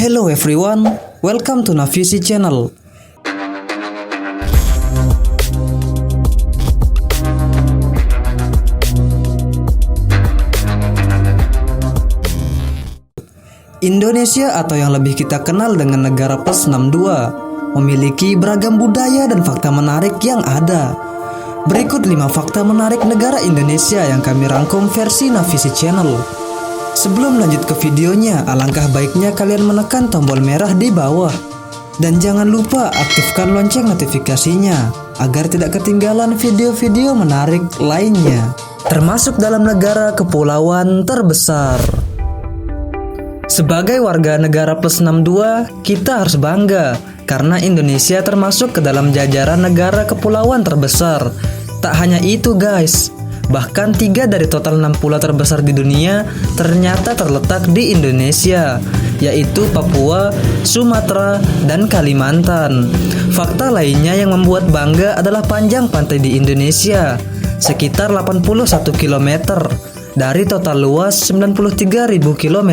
Hello everyone, welcome to Navisi channel. Indonesia atau yang lebih kita kenal dengan negara plus 62 memiliki beragam budaya dan fakta menarik yang ada. Berikut 5 fakta menarik negara Indonesia yang kami rangkum versi Navisi channel. Sebelum lanjut ke videonya, alangkah baiknya kalian menekan tombol merah di bawah. Dan jangan lupa aktifkan lonceng notifikasinya agar tidak ketinggalan video-video menarik lainnya. Termasuk dalam negara kepulauan terbesar. Sebagai warga negara plus 62, kita harus bangga karena Indonesia termasuk ke dalam jajaran negara kepulauan terbesar. Tak hanya itu guys, bahkan 3 dari total 6 pulau terbesar di dunia ternyata terletak di Indonesia, yaitu Papua, Sumatera, dan Kalimantan. Fakta lainnya yang membuat bangga adalah panjang pantai di Indonesia, sekitar 81 km dari total luas 93.000 km,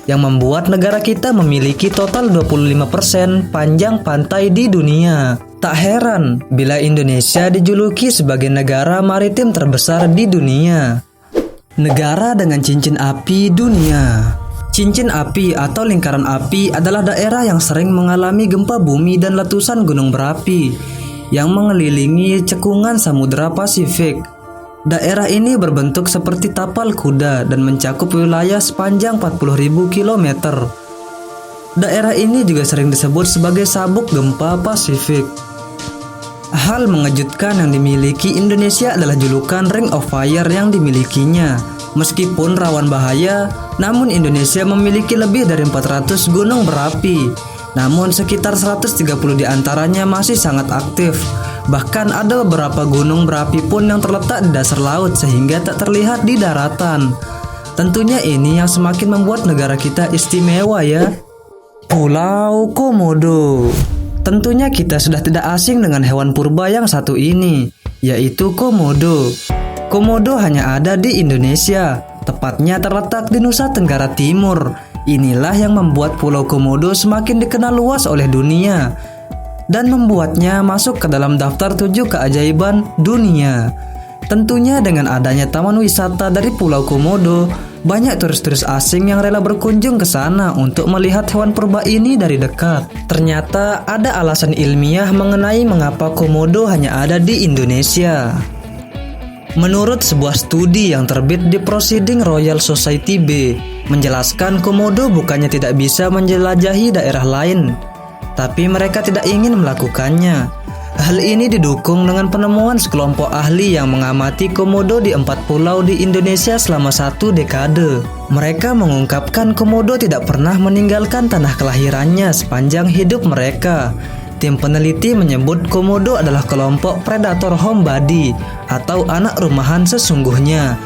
yang membuat negara kita memiliki total 25% panjang pantai di dunia. Tak heran bila Indonesia dijuluki sebagai negara maritim terbesar di dunia. Negara dengan cincin api dunia. Cincin api atau lingkaran api adalah daerah yang sering mengalami gempa bumi dan letusan gunung berapi yang mengelilingi cekungan Samudra Pasifik. Daerah ini berbentuk seperti tapal kuda dan mencakup wilayah sepanjang 40.000 km. Daerah ini juga sering disebut sebagai sabuk gempa Pasifik. Hal mengejutkan yang dimiliki Indonesia adalah julukan Ring of Fire yang dimilikinya. Meskipun rawan bahaya, namun Indonesia memiliki lebih dari 400 gunung berapi. Namun sekitar 130 diantaranya masih sangat aktif. Bahkan ada beberapa gunung berapi pun yang terletak di dasar laut sehingga tak terlihat di daratan. Tentunya ini yang semakin membuat negara kita istimewa ya. Pulau Komodo. Tentunya kita sudah tidak asing dengan hewan purba yang satu ini, yaitu Komodo. Komodo hanya ada di Indonesia, tepatnya terletak di Nusa Tenggara Timur. Inilah yang membuat Pulau Komodo semakin dikenal luas oleh dunia dan membuatnya masuk ke dalam daftar 7 keajaiban dunia. Tentunya dengan adanya taman wisata dari Pulau Komodo, banyak turis-turis asing yang rela berkunjung ke sana untuk melihat hewan purba ini dari dekat. Ternyata ada alasan ilmiah mengenai mengapa Komodo hanya ada di Indonesia. Menurut sebuah studi yang terbit di Proceedings Royal Society B, menjelaskan Komodo bukannya tidak bisa menjelajahi daerah lain, tapi mereka tidak ingin melakukannya. Hal ini didukung dengan penemuan sekelompok ahli yang mengamati Komodo di 4 pulau di Indonesia selama 1 dekade. Mereka mengungkapkan Komodo tidak pernah meninggalkan tanah kelahirannya sepanjang hidup mereka. Tim peneliti menyebut Komodo adalah kelompok predator homebody atau anak rumahan sesungguhnya.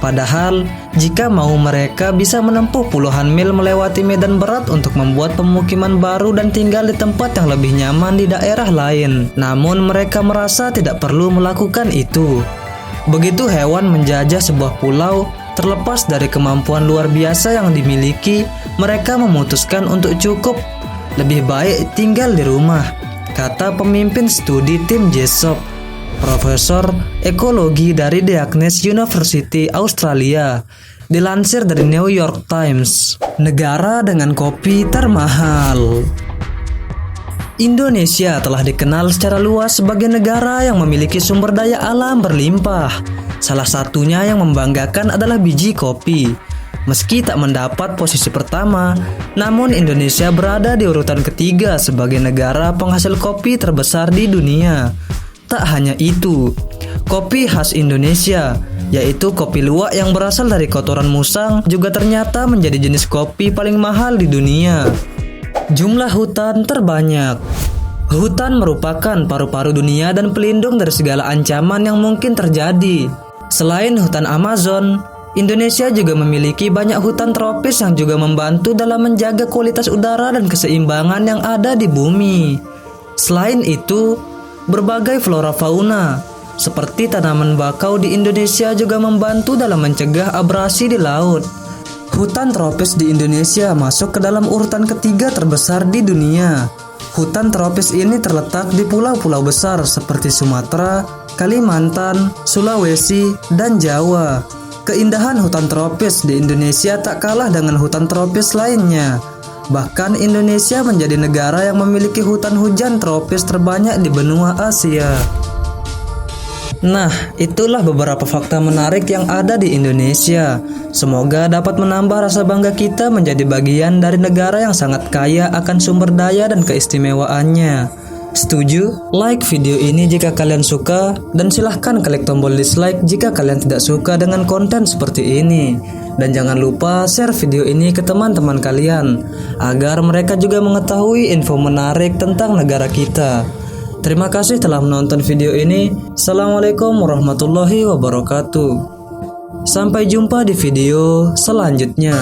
Padahal, jika mau mereka bisa menempuh puluhan mil melewati medan berat untuk membuat pemukiman baru dan tinggal di tempat yang lebih nyaman di daerah lain. Namun mereka merasa tidak perlu melakukan itu. Begitu hewan menjajah sebuah pulau, terlepas dari kemampuan luar biasa yang dimiliki, mereka memutuskan untuk cukup lebih baik tinggal di rumah, kata pemimpin studi tim Jessop, Profesor Ekologi dari The Agnes University Australia. Dilansir dari New York Times. Negara dengan kopi termahal. Indonesia telah dikenal secara luas sebagai negara yang memiliki sumber daya alam berlimpah. Salah satunya yang membanggakan adalah biji kopi. Meski tak mendapat posisi pertama, namun Indonesia berada di urutan ketiga sebagai negara penghasil kopi terbesar di dunia. Tak hanya itu, kopi khas Indonesia, yaitu kopi luwak yang berasal dari kotoran musang, juga ternyata menjadi jenis kopi paling mahal di dunia. Jumlah hutan terbanyak. Hutan merupakan paru-paru dunia dan pelindung dari segala ancaman yang mungkin terjadi. Selain hutan Amazon, Indonesia juga memiliki banyak hutan tropis yang juga membantu dalam menjaga kualitas udara dan keseimbangan yang ada di bumi. Selain itu, berbagai flora fauna seperti tanaman bakau di Indonesia juga membantu dalam mencegah abrasi di laut. Hutan tropis di Indonesia masuk ke dalam urutan ketiga terbesar di dunia. Hutan tropis ini terletak di pulau-pulau besar seperti Sumatera, Kalimantan, Sulawesi, dan Jawa. Keindahan hutan tropis di Indonesia tak kalah dengan hutan tropis lainnya. Bahkan Indonesia menjadi negara yang memiliki hutan hujan tropis terbanyak di benua Asia. Nah, itulah beberapa fakta menarik yang ada di Indonesia. Semoga dapat menambah rasa bangga kita menjadi bagian dari negara yang sangat kaya akan sumber daya dan keistimewaannya. Setuju? Like video ini jika kalian suka, dan silahkan klik tombol dislike jika kalian tidak suka dengan konten seperti ini. Dan jangan lupa share video ini ke teman-teman kalian, agar mereka juga mengetahui info menarik tentang negara kita. Terima kasih telah menonton video ini. Assalamualaikum warahmatullahi wabarakatuh. Sampai jumpa di video selanjutnya.